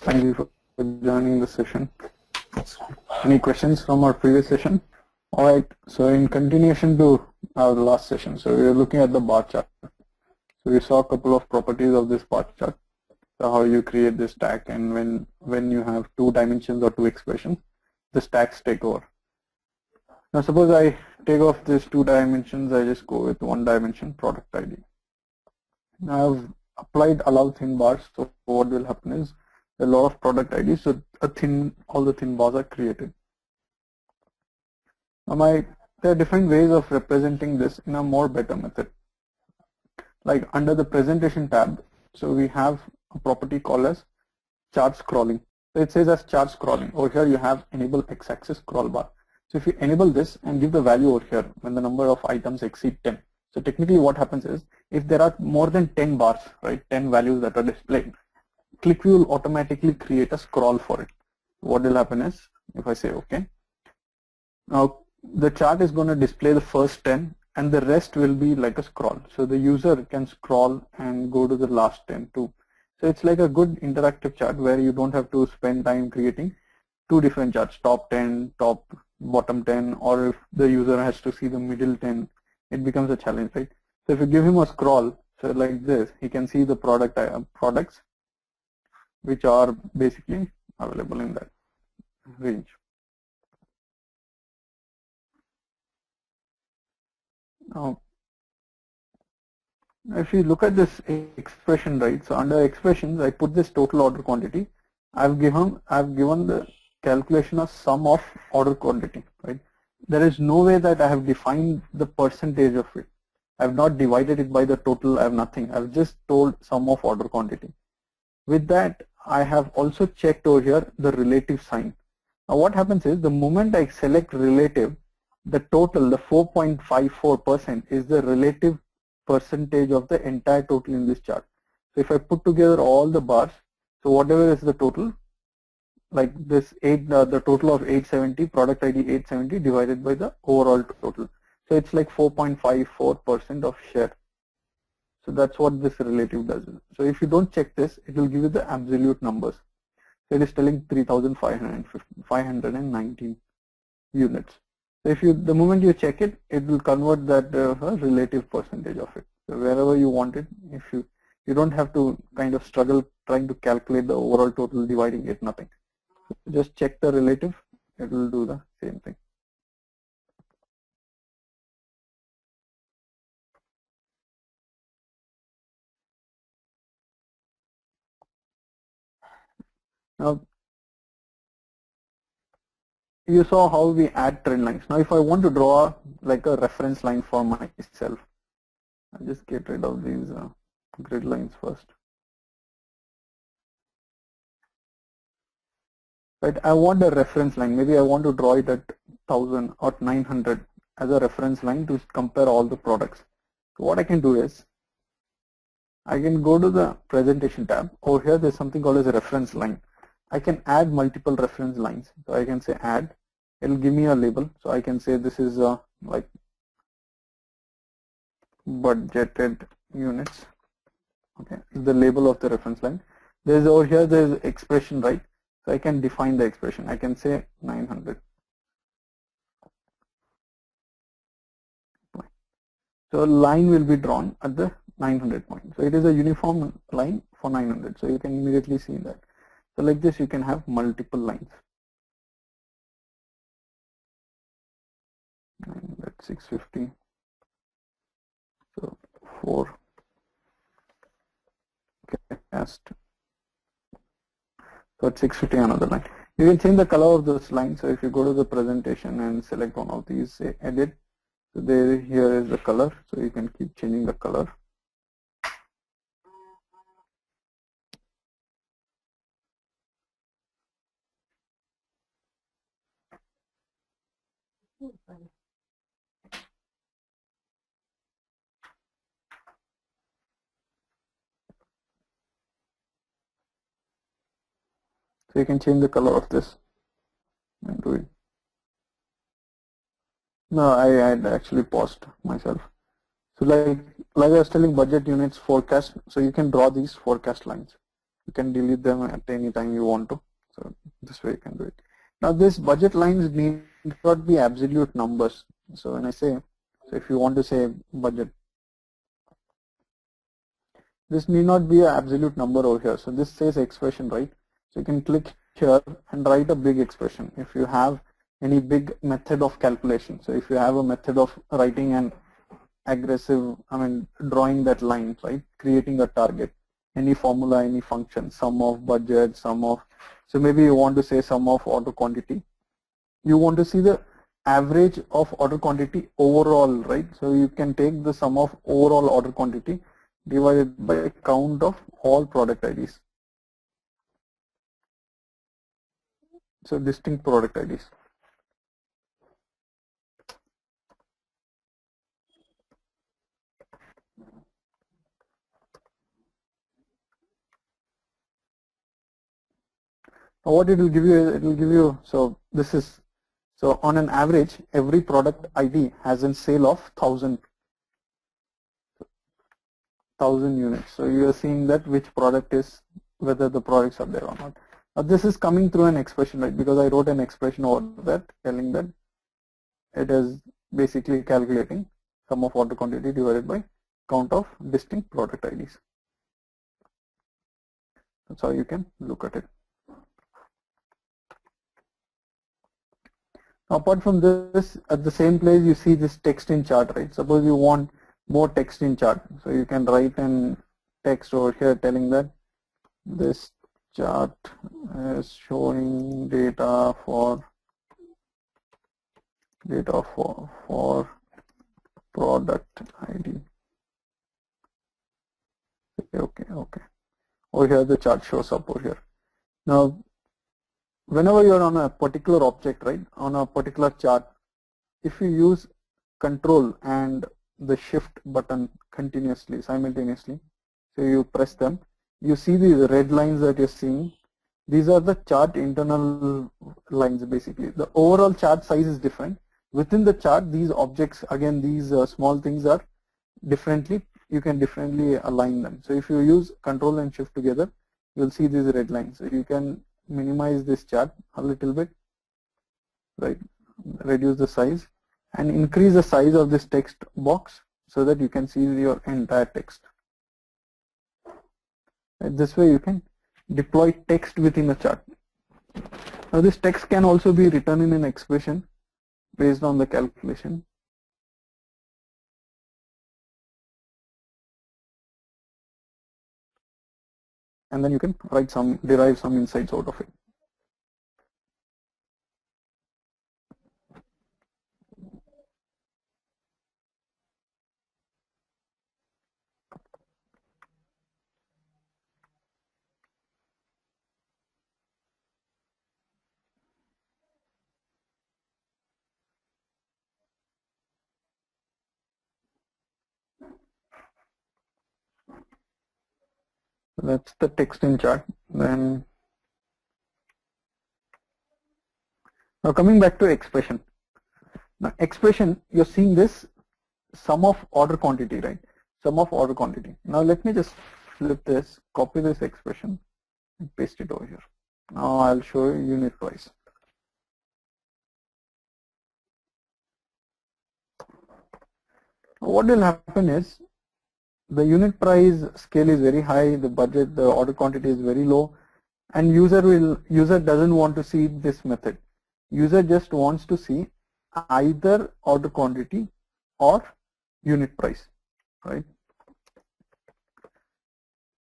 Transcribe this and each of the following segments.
Thank you for joining the session. Any questions from our previous session? All right, so in continuation to our last session, so we were looking at the bar chart. So we saw a couple of properties of this bar chart, so how you create this stack, and when you have two dimensions or two expressions, the stacks take over. Now suppose I take off these two dimensions, I just go with one dimension, product ID. Now I've applied allow thin bars, so what will happen is a lot of product IDs, so all the thin bars are created. Now there are different ways of representing this in a more better method. Like under the presentation tab, so we have a property called as chart scrolling. So it says as chart scrolling. Over here you have enable x-axis scroll bar. So if you enable this and give the value over here when the number of items exceed 10. So technically what happens is if there are more than 10 bars, right, 10 values that are displayed, QlikView will automatically create a scroll for it. What will happen is if I say OK, now the chart is going to display the first 10 and the rest will be like a scroll. So the user can scroll and go to the last 10 too. So it's like a good interactive chart where you don't have to spend time creating two different charts, top 10, bottom 10, or if the user has to see the middle 10, it becomes a challenge, right? So if you give him a scroll, so like this, he can see the products which are basically available in that range. Now, if you look at this expression, right? So under expressions, I put this total order quantity. I've given the calculation of sum of order quantity, right? There is no way that I have defined the percentage of it. I have not divided it by the total. I have nothing. I've just told sum of order quantity. With that, I have also checked over here the relative sign. Now what happens is the moment I select relative, the total, the 4.54% is the relative percentage of the entire total in this chart. So if I put together all the bars, so whatever is the total, like this the total of 870, product ID 870 divided by the overall total. So it's like 4.54% of share. So that's what this relative does. So if you don't check this, it will give you the absolute numbers. So it is telling 3,519 units. So if the moment you check it, it will convert that relative percentage of it. So wherever you want it, if you don't have to kind of struggle trying to calculate the overall total, dividing it, nothing. So just check the relative, it will do the same thing. Now, you saw how we add trend lines. Now, if I want to draw like a reference line for myself, I'll just get rid of these grid lines first. Right, I want a reference line. Maybe I want to draw it at 1000 or 900 as a reference line to compare all the products. So what I can do is, I can go to the presentation tab. Over here, there's something called as a reference line. I can add multiple reference lines. So I can say add. It'll give me a label. So I can say this is like budgeted units. Okay, the label of the reference line. There's over here, there's expression, right? So I can define the expression. I can say 900. So a line will be drawn at the 900 point. So it is a uniform line for 900. So you can immediately see that. So like this, you can have multiple lines. 900, 650. So 4 cast. So at 650 another line. You can change the color of this line. So if you go to the presentation and select one of these, say edit. So here is the color. So you can keep changing the color. So you can change the color of this and do it. No, I had actually paused myself. So like I was telling, budget units forecast. So you can draw these forecast lines. You can delete them at any time you want to. So this way you can do it. Now this budget lines need not be absolute numbers. So when I say, so if you want to say budget, this need not be an absolute number over here. So this says expression, right? So you can click here and write a big expression. If you have any big method of calculation. So if you have a method of writing an aggressive, drawing that line, right? Creating a target, any formula, any function, sum of budget, sum of, so maybe you want to say sum of order quantity. You want to see the average of order quantity overall, right? So you can take the sum of overall order quantity divided by count of all product IDs. So distinct product IDs. Now what it will give you is, it will give you, so this is, so on an average, every product ID has a sale of 1,000 units. So you are seeing that which product is, whether the products are there or not. Now this is coming through an expression, right? Because I wrote an expression over that telling that it is basically calculating sum of order quantity divided by count of distinct product IDs. That's how you can look at it. Now, apart from this, at the same place you see this text in chart, right? Suppose you want more text in chart, so you can write an text over here telling that this chart is showing data for product ID. Okay. Over here the chart shows up over here. Now, whenever you're on a particular object, right, on a particular chart, if you use control and the shift button continuously, simultaneously, so you press them, you see these red lines that you're seeing. These are the chart internal lines basically. The overall chart size is different. Within the chart, these objects, again, these small things are differently, you can differently align them. So if you use control and shift together, you'll see these red lines. So you can minimize this chart a little bit, right? Reduce the size and increase the size of this text box so that you can see your entire text. And this way you can deploy text within a chart. Now this text can also be written in an expression based on the calculation. And then you can derive some insights out of it. That's the text in chart. Then now coming back to expression. Now expression, you're seeing this sum of order quantity, right? Sum of order quantity. Now let me just flip this, copy this expression and paste it over here. Now I'll show you unit price. What will happen is the unit price scale is very high, the budget, the order quantity is very low, and user doesn't want to see this method. User just wants to see either order quantity or unit price, right?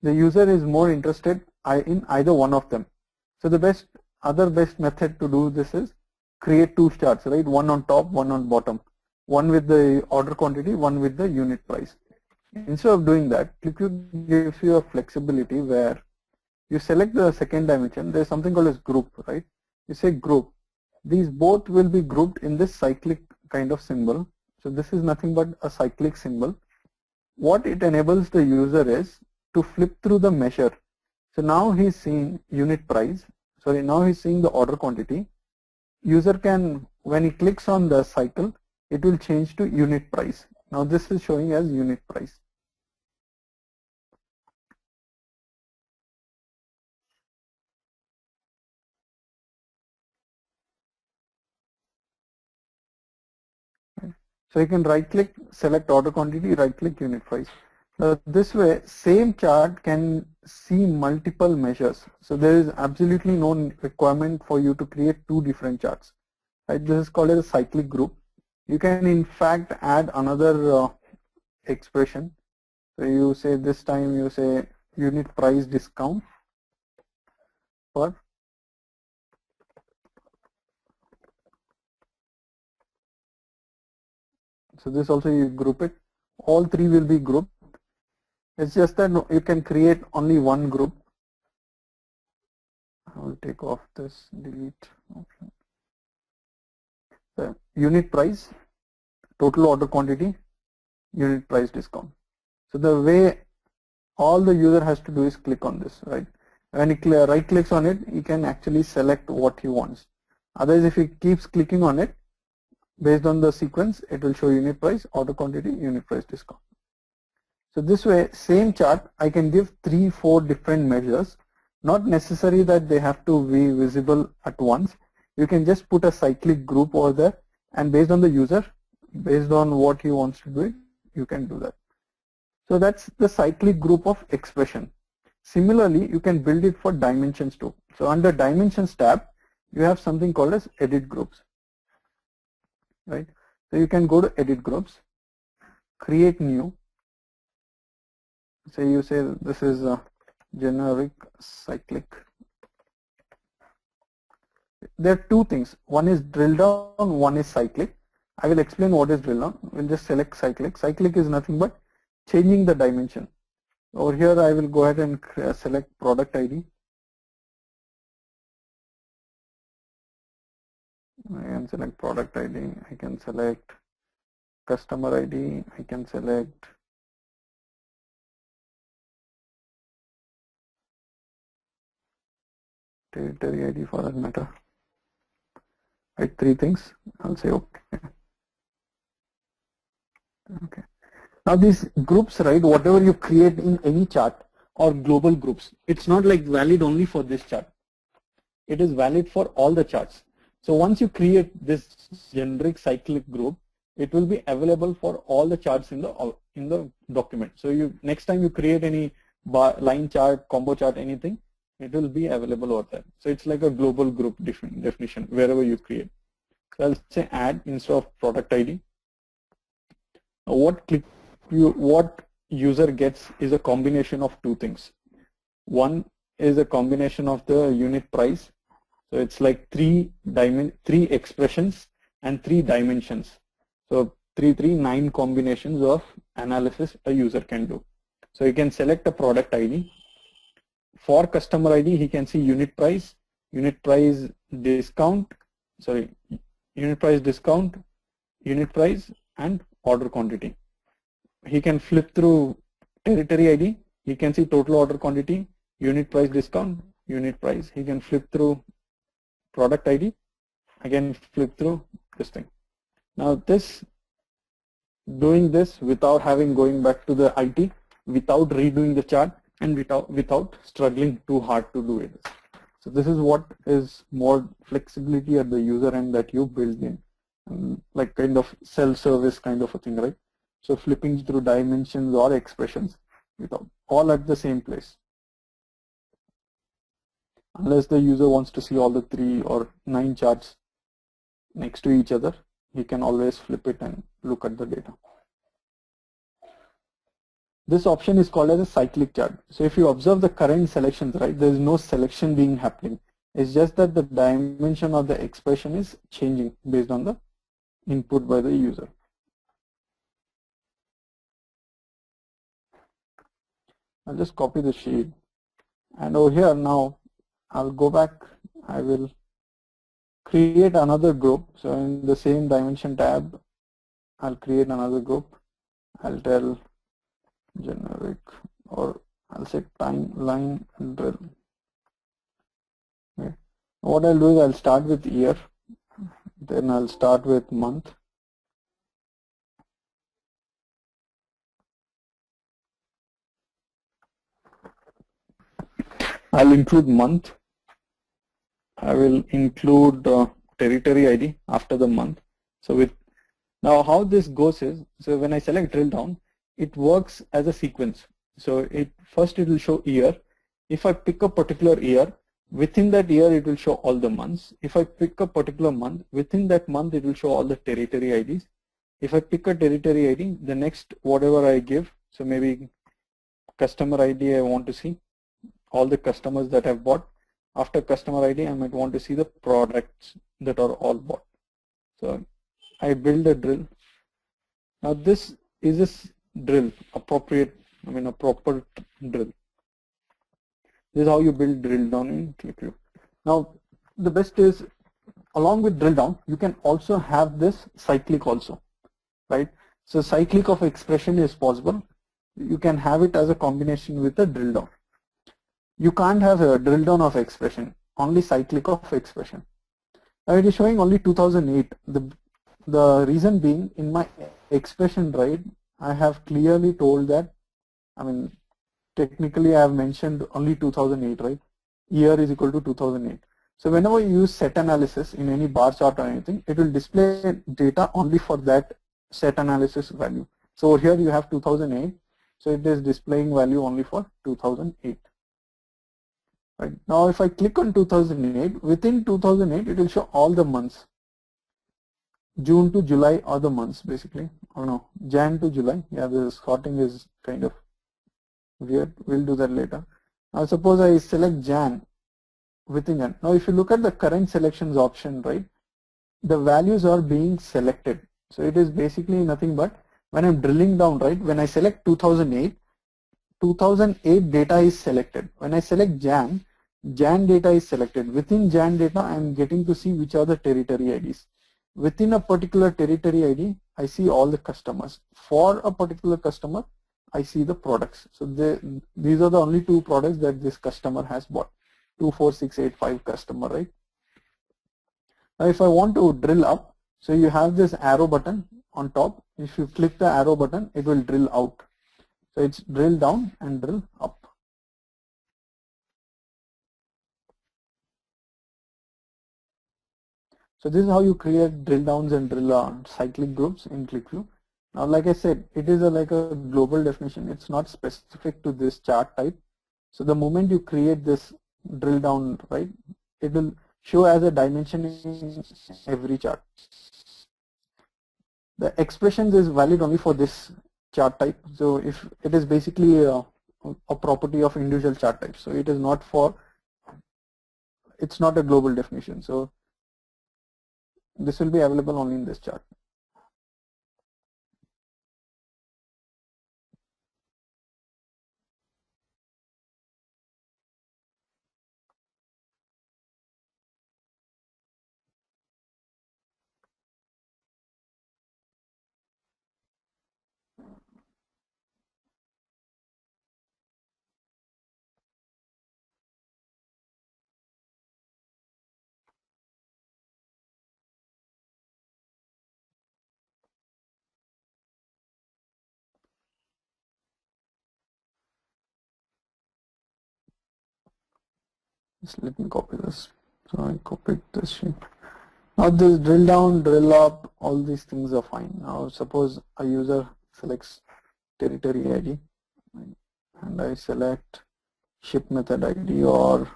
The user is more interested in either one of them. So the other best method to do this is create two charts, right? One on top, one on bottom. One with the order quantity, one with the unit price. Instead of doing that, QlikView gives you a flexibility where you select the second dimension. There's something called as group, right? You say group. These both will be grouped in this cyclic kind of symbol. So this is nothing but a cyclic symbol. What it enables the user is to flip through the measure. So now he's seeing unit price. Sorry, now he's seeing the order quantity. User can, when he clicks on the cycle, it will change to unit price. Now this is showing as unit price. So you can right click, select order quantity, right click unit price. This way, same chart can see multiple measures. So there is absolutely no requirement for you to create two different charts. Right? This is called as a cyclic group. You can in fact add another expression. So you say this time you say unit price discount per. So this also you group it. All three will be grouped. It's just that you can create only one group. I will take off this delete option. So unit price, total order quantity, unit price discount. So the way all the user has to do is click on this, right? When he right clicks on it, he can actually select what he wants. Otherwise, if he keeps clicking on it, based on the sequence, it will show unit price, order quantity, unit price discount. So this way, same chart, I can give 3-4 different measures. Not necessary that they have to be visible at once. You can just put a cyclic group over there, and based on the user, based on what he wants to do it, you can do that. So that's the cyclic group of expression. Similarly, you can build it for dimensions too. So under dimensions tab, you have something called as edit groups, right? So you can go to edit groups, create new. So you say this is a generic cyclic. There are two things. One is drill down, one is cyclic. I will explain what is drill down. We'll just select cyclic. Cyclic is nothing but changing the dimension. Over here, I will go ahead and select product ID. I can select product ID. I can select customer ID. I can select territory ID for that matter. Right, three things. I'll say okay. Okay. Now these groups, right, whatever you create in any chart or global groups, it's not like valid only for this chart. It is valid for all the charts. So once you create this generic cyclic group, it will be available for all the charts in the document. So you next time you create any line chart, combo chart, anything, it will be available over there. So it's like a global group definition wherever you create. So I'll say add instead of product ID. What user gets is a combination of two things. One is a combination of the unit price. So it's like three expressions and 3 dimensions. So 9 combinations of analysis a user can do. So you can select a product ID. For customer ID, he can see unit price discount, unit price and order quantity. He can flip through territory ID. He can see total order quantity, unit price discount, unit price. He can flip through product ID. Again, flip through this thing. Now doing this without going back to the IT, without redoing the chart, and without struggling too hard to do it. So this is what is more flexibility at the user end that you build in, like kind of self-service kind of a thing, right? So flipping through dimensions or expressions without all at the same place. Unless the user wants to see all the 3 or 9 charts next to each other, he can always flip it and look at the data. This option is called as a cyclic chart. So if you observe the current selections, right, there is no selection being happening. It's just that the dimension of the expression is changing based on the input by the user. I'll just copy the sheet, and over here now I'll go back. I will create another group. So in the same dimension tab, I'll create another group. I'll tell generic, or I'll say timeline drill. Okay. What I'll do is I'll start with year, then I'll start with month. I'll include month. I will include territory ID after the month. So with Now how this goes is, so when I select drill down, it works as a sequence. So first it will show year. If I pick a particular year, within that year it will show all the months. If I pick a particular month, within that month it will show all the territory IDs. If I pick a territory ID, the next whatever I give, so maybe customer ID I want to see all the customers that have bought. After customer ID, I might want to see the products that are all bought. So I build a drill. Now this is a drill, a proper drill. This is how you build drill down in QlikView. Now the best is, along with drill down, you can also have this cyclic also, right? So cyclic of expression is possible. You can have it as a combination with a drill down. You can't have a drill down of expression, only cyclic of expression. Now it is showing only 2008. The reason being, in my expression, right, I have clearly told that, technically I have mentioned only 2008, right? Year is equal to 2008. So whenever you use set analysis in any bar chart or anything, it will display data only for that set analysis value. So here you have 2008, so it is displaying value only for 2008. Right. Now if I click on 2008, within 2008 it will show all the months. June to July are the months basically. Or no, Jan to July. Yeah, the sorting is kind of weird. We'll do that later. Now suppose I select Jan within Jan. Now if you look at the current selections option, right, the values are being selected. So it is basically nothing but when I'm drilling down, right, when I select 2008 data is selected. When I select Jan data is selected. Within Jan data, I am getting to see which are the territory IDs. Within a particular territory ID, I see all the customers. For a particular customer, I see the products. So these are the only two products that this customer has bought. 24685 customer, right? Now if I want to drill up, so you have this arrow button on top. If you click the arrow button, it will drill out. So it's drill down and drill up. So this is how you create drill downs and drill cyclic groups in QlikView. Now, like I said, it is like a global definition. It's not specific to this chart type. So the moment you create this drill down, right, it will show as a dimension in every chart. The expressions is valid only for this chart type. So if it is basically a property of individual chart types. So it is not it's not a global definition. So this will be available only in this chart. Just let me copy this. So I copied this sheet. Now this drill down, drill up, all these things are fine. Now suppose a user selects territory ID and I select ship method ID or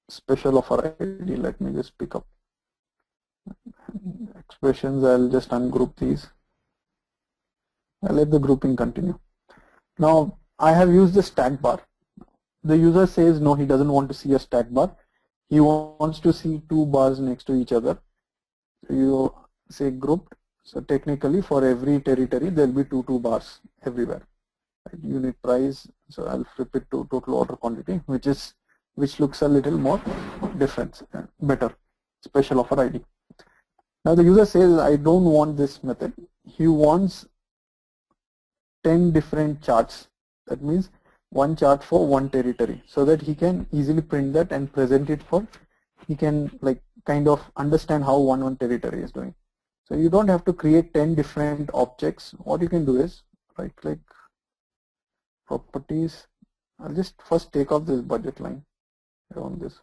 special offer ID. Let me just pick up expressions. I'll just ungroup these. I'll let the grouping continue. Now I have used the stack bar. The user says no, he doesn't want to see a stack bar. He wants to see two bars next to each other. So you say grouped. So technically for every territory there will be two bars everywhere. Right? Unit price. So I'll flip it to total order quantity, which looks a little more different, better. Special offer ID. Now the user says I don't want this method. He wants 10 different charts. That means one chart for one territory, so that he can easily print that and present it for, he can like kind of understand how one territory is doing. So you don't have to create 10 different objects. What you can do is right click, properties. I'll just first take off this budget line around this.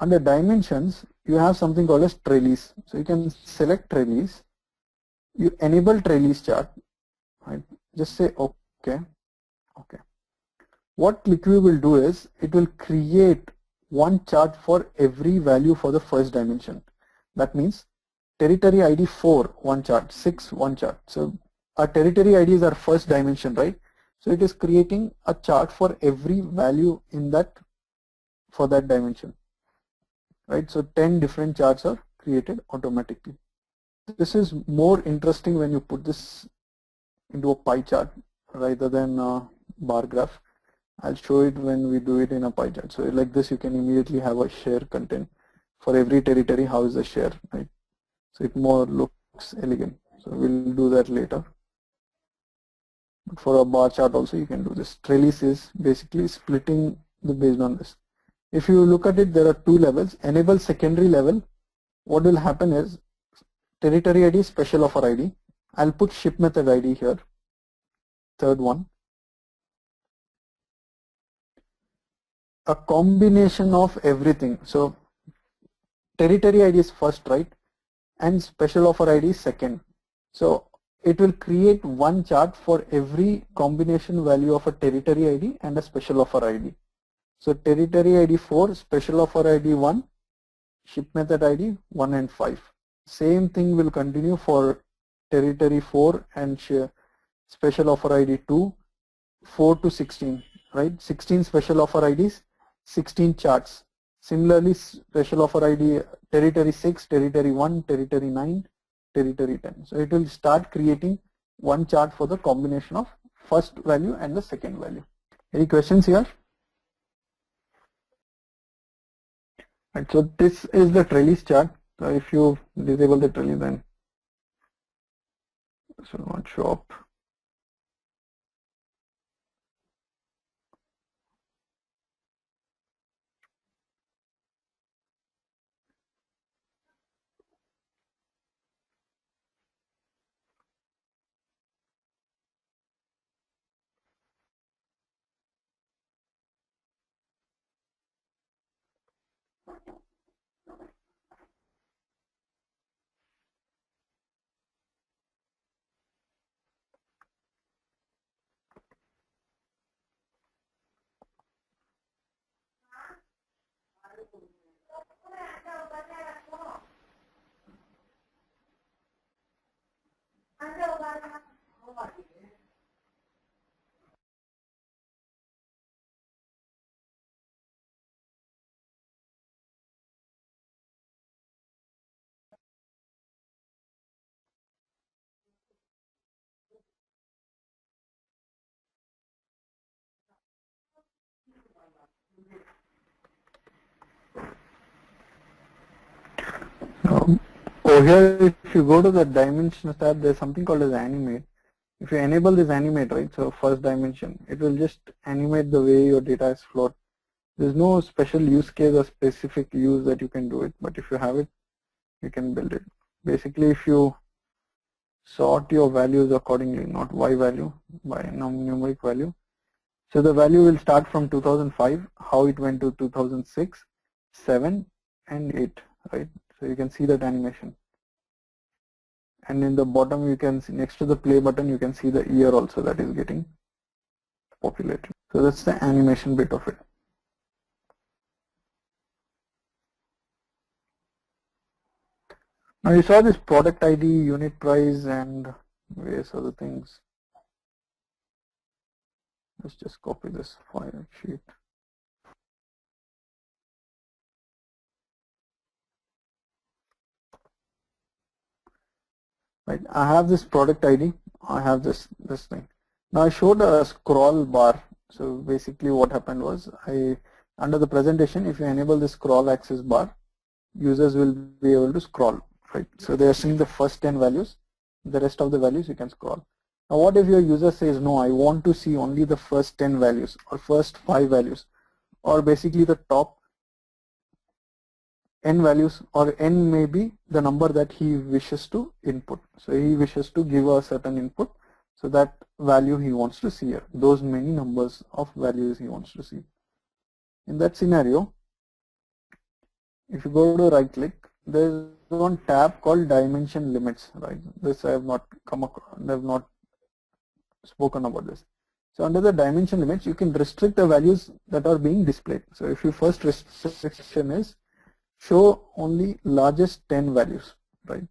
Under dimensions, you have something called as trellis. So you can select trellis you enable trellis chart, right? Just say okay, okay. What QlikView will do is it will create one chart for every value for the first dimension. That means territory ID 4 one chart, 6 one chart. So our territory ID is our first dimension, right? So it is creating a chart for every value in that for that dimension, right? So 10 different charts are created automatically. This is more interesting when you put this into a pie chart rather than a bar graph. I'll show it when we do it in a pie chart. So like this, you can immediately have a share content for every territory. How is the share, right? So it more looks elegant. So we'll do that later. But for a bar chart also, you can do this. Trellis is basically splitting the based on this. If you look at it, there are two levels. Enable secondary level. What will happen is territory ID, special offer ID. I'll put ship method ID here. Third one. A combination of everything. So territory ID is first, right? And special offer ID is second. So it will create one chart for every combination value of a territory ID and a special offer ID. So territory ID 4, special offer ID 1, ship method ID 1 and 5. Same thing will continue for territory 4 and special offer ID 2, 4 to 16, right? 16 special offer IDs, 16 charts. Similarly, special offer ID territory 6, territory 1, territory 9, territory 10. So it will start creating one chart for the combination of first value and the second value. Any questions here? Right, so this is the trellis chart. So if you disable the trellis, then this will not show up. Over here, if you go to the dimensions tab, there's something called as animate. If you enable this animate, right, so first dimension, it will just animate the way your data is flowed. There's no special use case or specific use that you can do it, but if you have it, you can build it. Basically, if you sort your values accordingly, not Y value, by numeric value. So the value will start from 2005, how it went to 2006, 7, and 8, right? So you can see that animation. And in the bottom, you can see next to the play button, you can see the year also that is getting populated. So that's the animation bit of it. Now you saw this product ID, unit price, and various other things. Let's just copy this file sheet. Right, I have this product ID, I have this thing. Now I showed a scroll bar. So basically what happened was, under the presentation, if you enable the scroll access bar, users will be able to scroll, right? So they are seeing the first 10 values, the rest of the values you can scroll. Now what if your user says, no, I want to see only the first 10 values or first 5 values, or basically the top n values, or n may be the number that he wishes to input. So he wishes to give a certain input, so that value he wants to see here, those many numbers of values he wants to see. In that scenario, if you go to right click, there's one tab called dimension limits, right? This I have not come across, I have not spoken about this. So under the dimension limits, you can restrict the values that are being displayed. So if your first restriction is show only largest 10 values, right?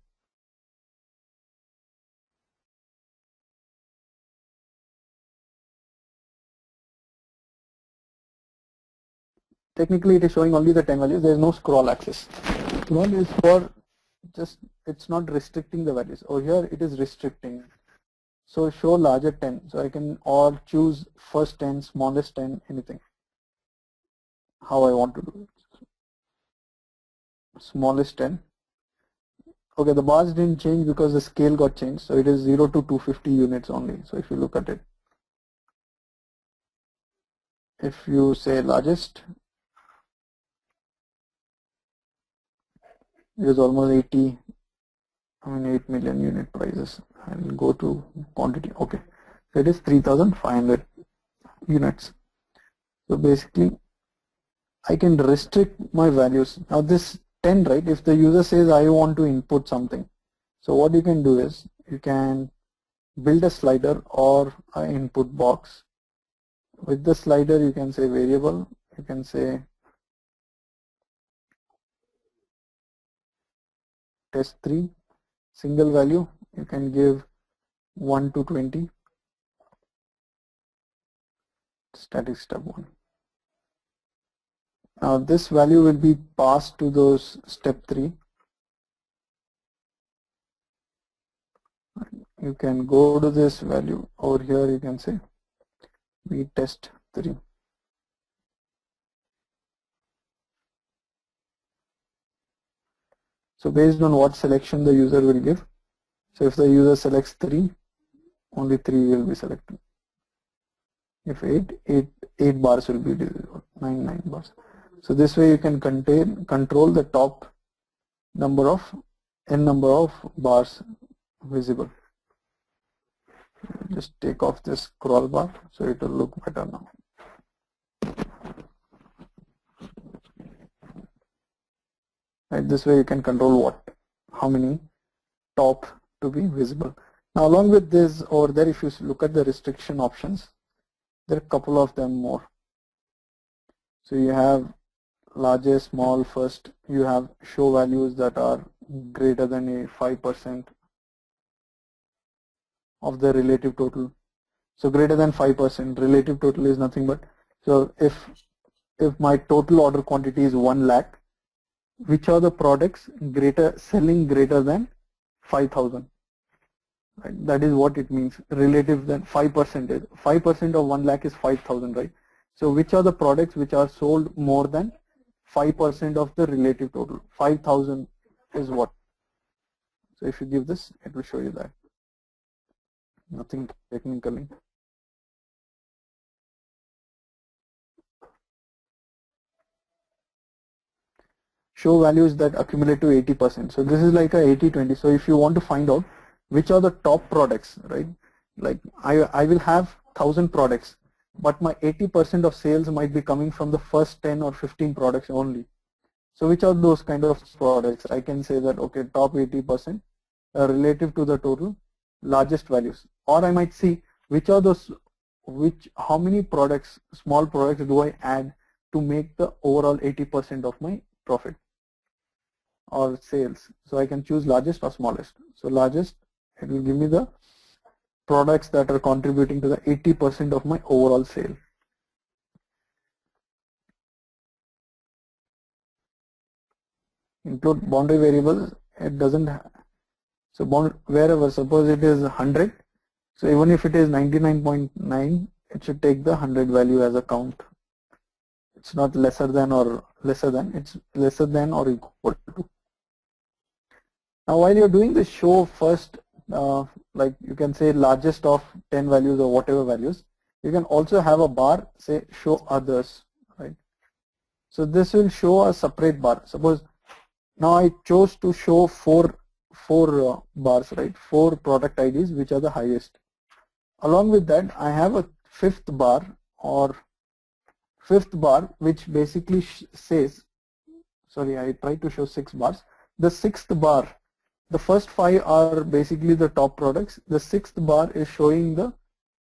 Technically, it is showing only the 10 values. There is no scroll access. Scroll is for just, it's not restricting the values. Over here, it is restricting. So show larger 10. So I can or choose first 10, smallest 10, anything. How I want to do it. Smallest 10. Okay, the bars didn't change because the scale got changed. So it is 0 to 250 units only. So if you look at it, if you say largest, it is almost 80, 8 million unit prices. I'll go to quantity. Okay, so it is 3,500 units. So basically, I can restrict my values. Now this 10, right? If the user says I want to input something, so what you can do is you can build a slider or an input box. With the slider, you can say variable. You can say test3, single value. You can give 1 to 20. Static step 1. Now this value will be passed to those step 3. You can go to this value over here. You can say we test 3. So based on what selection the user will give. So if the user selects 3, only 3 will be selected. If 8 bars will be visible, 9 bars. So this way you can control the top number of n number of bars visible. Just take off this scroll bar so it will look better now. Right, this way you can control how many top to be visible. Now along with this over there, if you look at the restriction options, there are a couple of them more. So you have largest, small, first, you have show values that are greater than a 5% of the relative total. So greater than 5%, relative total is nothing but, so if my total order quantity is 1 lakh, which are the products selling greater than 5,000? Right? That is what it means. Relative than 5% is 5% of 1 lakh is 5,000, right? So which are the products which are sold more than 5% of the relative total? 5,000 is what? So if you give this, it will show you that. Nothing technically. Show values that accumulate to 80%. So this is like a 80-20. So if you want to find out which are the top products, right? Like I will have 1,000 products, but my 80% of sales might be coming from the first 10 or 15 products only. So which are those kind of products? I can say that, okay, top 80% relative to the total largest values. Or I might see which are those, how many products, small products do I add to make the overall 80% of my profit or sales. So I can choose largest or smallest. So largest, it will give me the products that are contributing to the 80% of my overall sale. Include boundary variables, it doesn't have. So wherever, suppose it is 100, so even if it is 99.9, it should take the 100 value as a count. It's not lesser than or lesser than, it's lesser than or equal to. Now while you're doing the show first, like you can say largest of 10 values or whatever values, you can also have a bar, say show others, right? So this will show a separate bar. Suppose now I chose to show four bars, right? 4 product IDs which are the highest. Along with that, I have a fifth bar which basically says, sorry, I tried to show 6 bars. the sixth bar, the first 5 are basically the top products. The sixth bar is showing the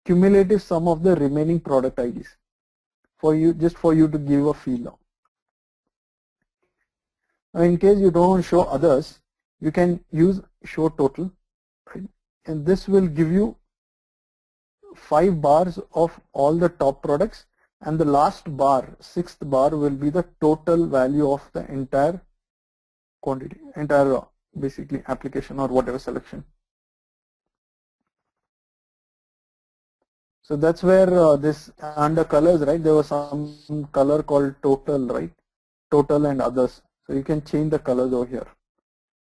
cumulative sum of the remaining product IDs for you, just for you to give a feel of. Now, in case you don't show others, you can use show total, right? And this will give you 5 bars of all the top products, and the last bar, sixth bar, will be the total value of the entire quantity, entire basically application or whatever selection. So that's where this under colors, right? There was some color called total, right? Total and others. So you can change the colors over here.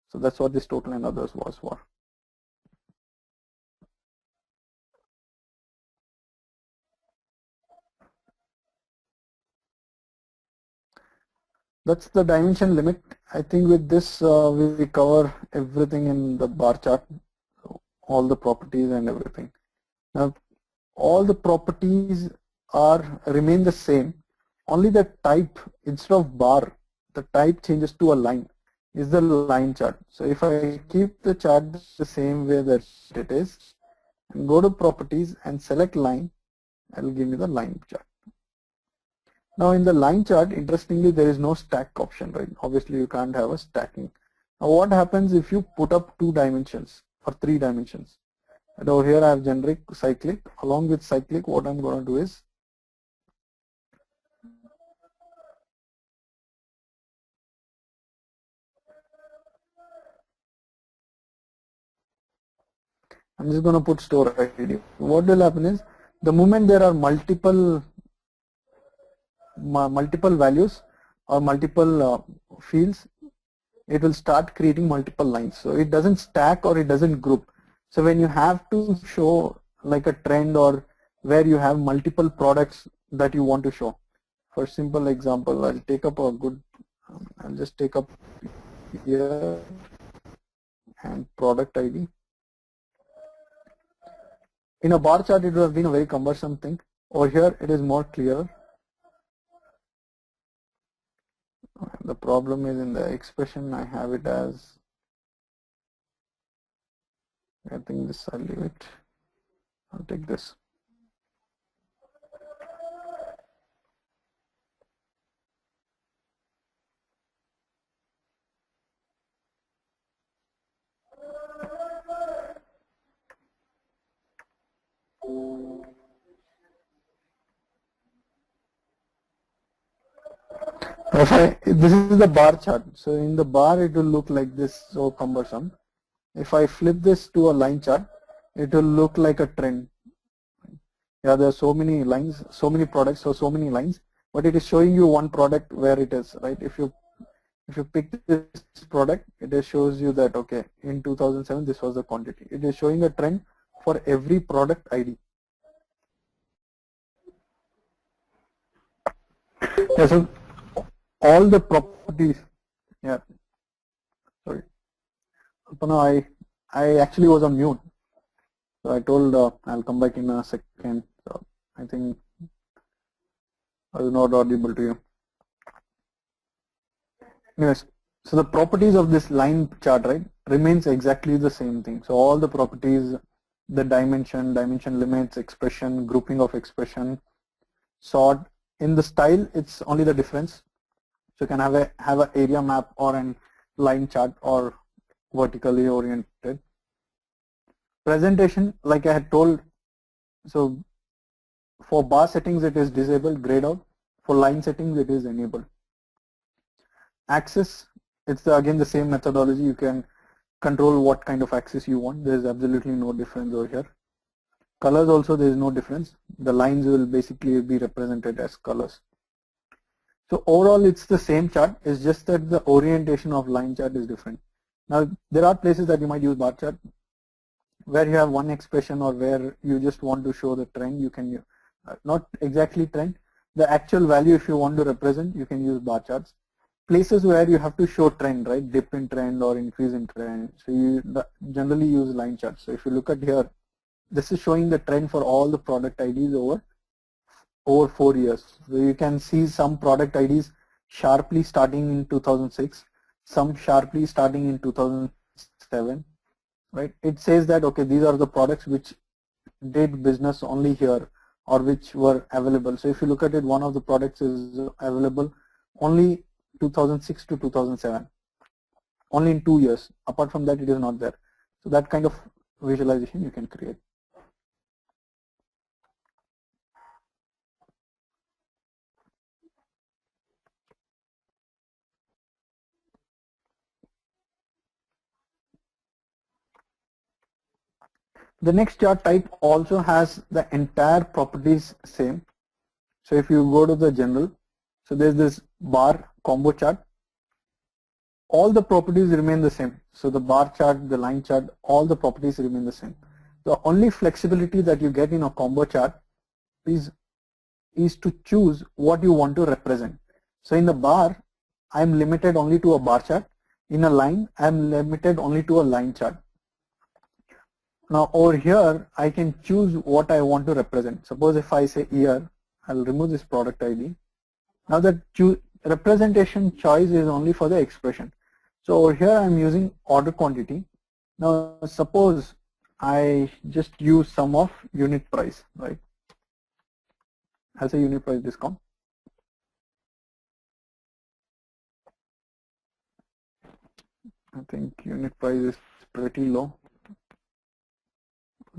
So that's what this total and others was for. That's the dimension limit. I think with this we cover everything in the bar chart, so all the properties and everything. Now all the properties remain the same. Only the type, instead of bar, the type changes to a line, is the line chart. So if I keep the chart the same way that it is, and go to properties and select line, it will give me the line chart. Now in the line chart, interestingly, there is no stack option, right? Obviously you can't have a stacking. Now what happens if you put up 2 dimensions or 3 dimensions? And over here I have generic cyclic. Along with cyclic, what I'm going to do is I'm just going to put store ID. What will happen is the moment there are multiple values or multiple fields, it will start creating multiple lines. So it doesn't stack or it doesn't group. So when you have to show like a trend or where you have multiple products that you want to show. For simple example, I'll take up a good, I'll just take up here and product ID. In a bar chart, it would have been a very cumbersome thing. Over here, it is more clear. The problem is in the expression, I have it as, I think this, I'll leave it. I'll take this. This is the bar chart. So in the bar, it will look like this, so cumbersome. If I flip this to a line chart, it will look like a trend. Yeah, there are so many lines, so many products, so many lines, but it is showing you one product where it is, right? If you pick this product, it shows you that, okay, in 2007, this was the quantity. It is showing a trend for every product ID. Yeah, so all the properties, yeah, sorry. Alpana, I actually was on mute. So I told I'll come back in a second. So I think I was not audible to you. Anyways, so the properties of this line chart, right, remains exactly the same thing. So all the properties, the dimension limits, expression, grouping of expression, sort. In the style, it's only the difference. So you can have a area map or an line chart or vertically oriented. Presentation, like I had told, so for bar settings it is disabled, grayed out. For line settings it is enabled. Axis, it's again the same methodology. You can control what kind of axis you want. There is absolutely no difference over here. Colors also, there is no difference. The lines will basically be represented as colors. So overall it's the same chart. It's just that the orientation of line chart is different. Now there are places that you might use bar chart where you have one expression or where you just want to show the trend. You can not exactly trend, the actual value. If you want to represent, you can use bar charts. Places where you have to show trend, right, dip in trend or increase in trend, so you generally use line charts. So if you look at here, this is showing the trend for all the product IDs over 4 years. So you can see some product IDs sharply starting in 2006, some sharply starting in 2007, right? It says that, okay, these are the products which did business only here or which were available. So if you look at it, one of the products is available only 2006 to 2007, only in 2 years. Apart from that, it is not there. So that kind of visualization you can create. The next chart type also has the entire properties same. So if you go to the general, so there's this bar combo chart. All the properties remain the same. So the bar chart, the line chart, all the properties remain the same. The only flexibility that you get in a combo chart is to choose what you want to represent. So in the bar, I'm limited only to a bar chart. In a line, I'm limited only to a line chart. Now over here, I can choose what I want to represent. Suppose if I say year, I'll remove this product ID. Now the representation choice is only for the expression. So over here I'm using order quantity. Now suppose I just use sum of unit price, right? As a unit price discount. I think unit price is pretty low.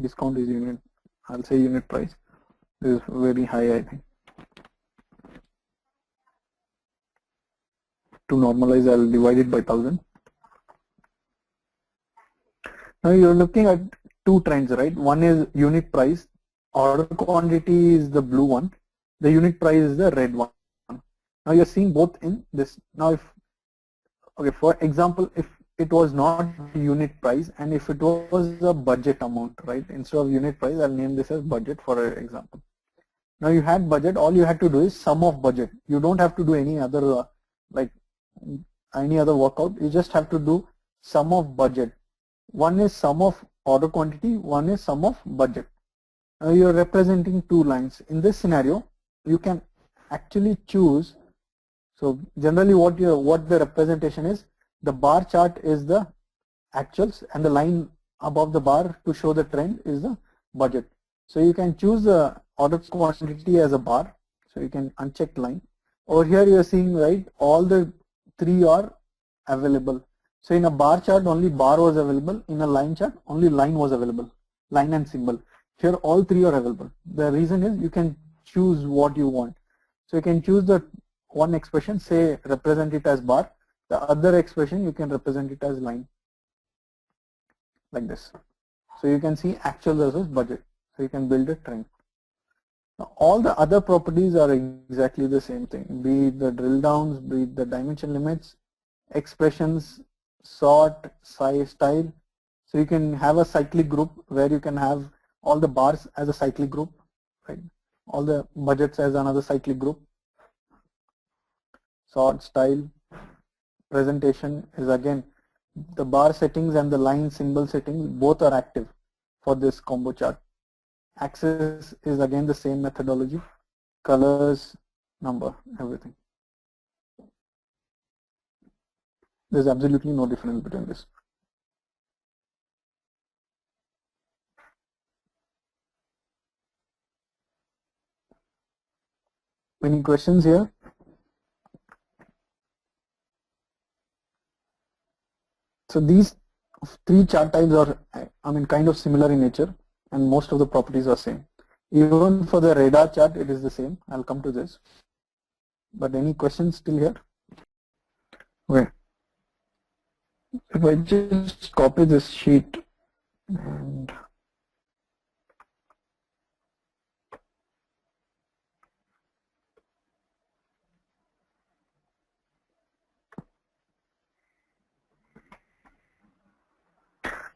Discount is unit, I'll say unit price is very high, I think. To normalize, I'll divide it by 1000. Now you're looking at two trends, right? One is unit price, order quantity is the blue one, the unit price is the red one. Now you're seeing both in this. Now if, okay, for example, if it was not unit price and if it was a budget amount, right? Instead of unit price, I'll name this as budget for example. Now you had budget, all you had to do is sum of budget. You don't have to do any other like any other workout. You just have to do sum of budget. One is sum of order quantity, one is sum of budget. Now you're representing two lines. In this scenario, you can actually choose. So generally what the representation is, the bar chart is the actuals and the line above the bar to show the trend is the budget. So you can choose the order quantity as a bar. So you can uncheck line. Over here you are seeing, right, all the three are available. So in a bar chart only bar was available, in a line chart only line was available, line and symbol. Here all three are available. The reason is you can choose what you want. So you can choose the one expression, say represent it as bar, the other expression you can represent it as line, like this. So you can see actual versus budget. So you can build a trend. Now, all the other properties are exactly the same thing, be it the drill downs, be it the dimension limits, expressions, sort, size, style. So you can have a cyclic group where you can have all the bars as a cyclic group, right? All the budgets as another cyclic group. Sort, style, presentation is again the bar settings and the line symbol settings both are active for this combo chart. Axis is again the same methodology, colors, number, everything. There's absolutely no difference between this. Any questions here? So these three chart types are, I mean, kind of similar in nature, and most of the properties are same. Even for the radar chart, it is the same. I'll come to this. But any questions still here? Okay. If I just copy this sheet and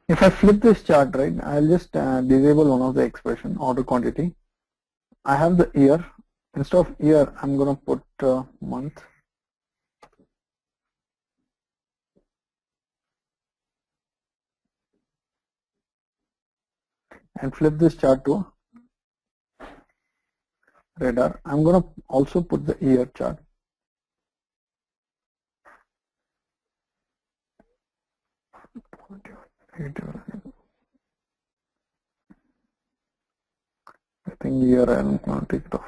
if I flip this chart, right, I'll just disable one of the expression, order quantity. I have the year. Instead of year, I'm going to put month. And flip this chart to radar. I'm going to also put the year chart. I think here I'm going to take it off.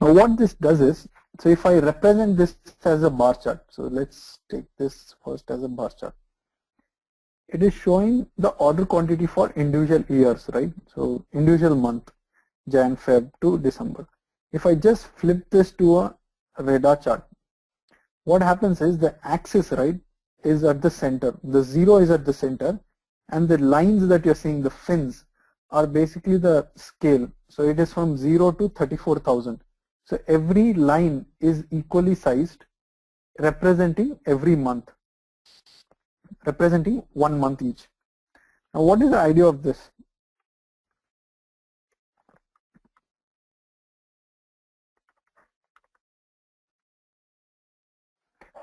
Now what this does is, so if I represent this as a bar chart, so let's take this first as a bar chart. It is showing the order quantity for individual years, right? So individual month, Jan, Feb to December. If I just flip this to a radar chart, what happens is the axis, right, is at the center. The 0 is at the center, and the lines that you're seeing, the fins, are basically the scale. So it is from 0 to 34,000. So every line is equally sized, representing every month, representing 1 month each. Now what is the idea of this?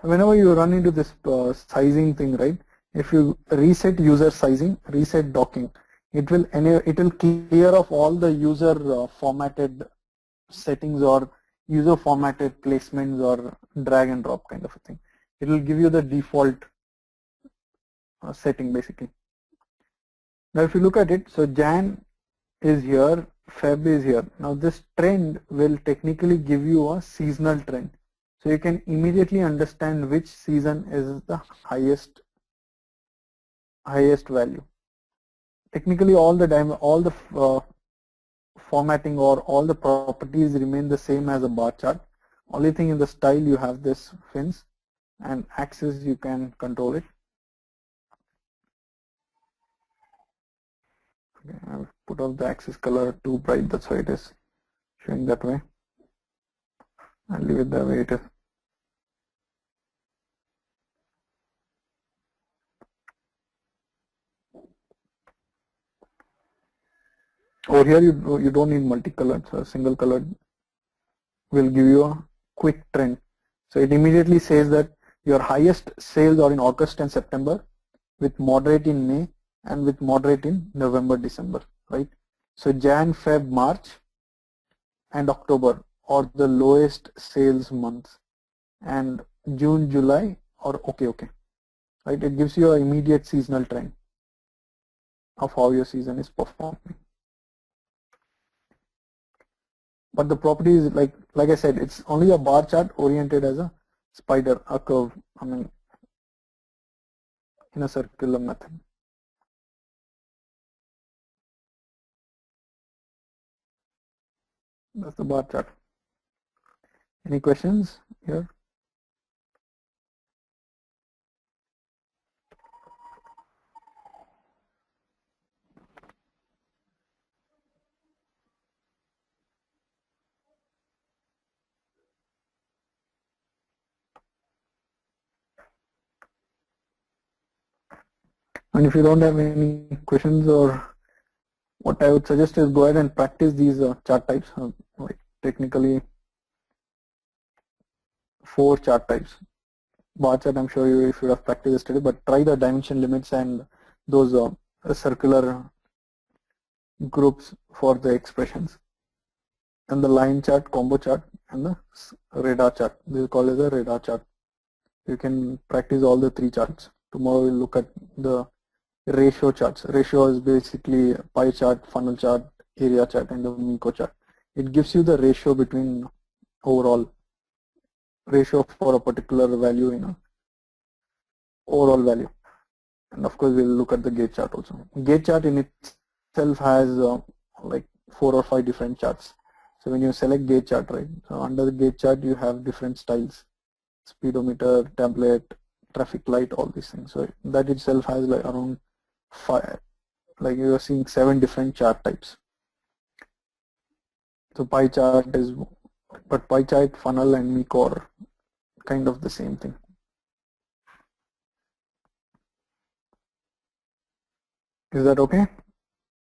Whenever you run into this sizing thing, right, if you reset user sizing, reset docking, it will clear off all the user formatted settings or user formatted placements or drag and drop kind of a thing. It will give you the default setting basically. Now if you look at it, so Jan is here, Feb is here. Now this trend will technically give you a seasonal trend. So you can immediately understand which season is the highest value. Technically all the formatting or all the properties remain the same as a bar chart. Only thing in the style you have this fins, and axis you can control it. Okay, I've put off the axis color too bright, that's why it is showing that way. I'll leave it the way it is. Over here you don't need multicolored, so a single colored will give you a quick trend. So it immediately says that your highest sales are in August and September, with moderate in May and with moderate in November, December, right? So Jan, Feb, March and October are the lowest sales months, and June, July are okay, right? It gives you an immediate seasonal trend of how your season is performing. But the property is like I said, it's only a bar chart oriented as a spider, a curve, I mean, in a circular method. That's the bar chart. Any questions here? And if you don't have any questions, or what I would suggest is go ahead and practice these chart types, like technically 4 chart types. Bar chart, I'm sure you should have practiced yesterday, but try the dimension limits and those circular groups for the expressions. And the line chart, combo chart, and the radar chart. This is called as a radar chart. You can practice all the 3 charts. Tomorrow we'll look at the ratio charts. Ratio is basically pie chart, funnel chart, area chart, and the Mekko chart. It gives you the ratio between overall ratio for a particular value in a overall value. And of course we'll look at the gauge chart also. Gauge chart in itself has like 4 or 5 different charts. So when you select gauge chart, right, so under the gauge chart you have different styles, speedometer, tablet, traffic light, all these things. So that itself has like around 5, like you are seeing 7 different chart types. So pie chart is, but pie chart, funnel and Mekko are kind of the same thing. Is that okay?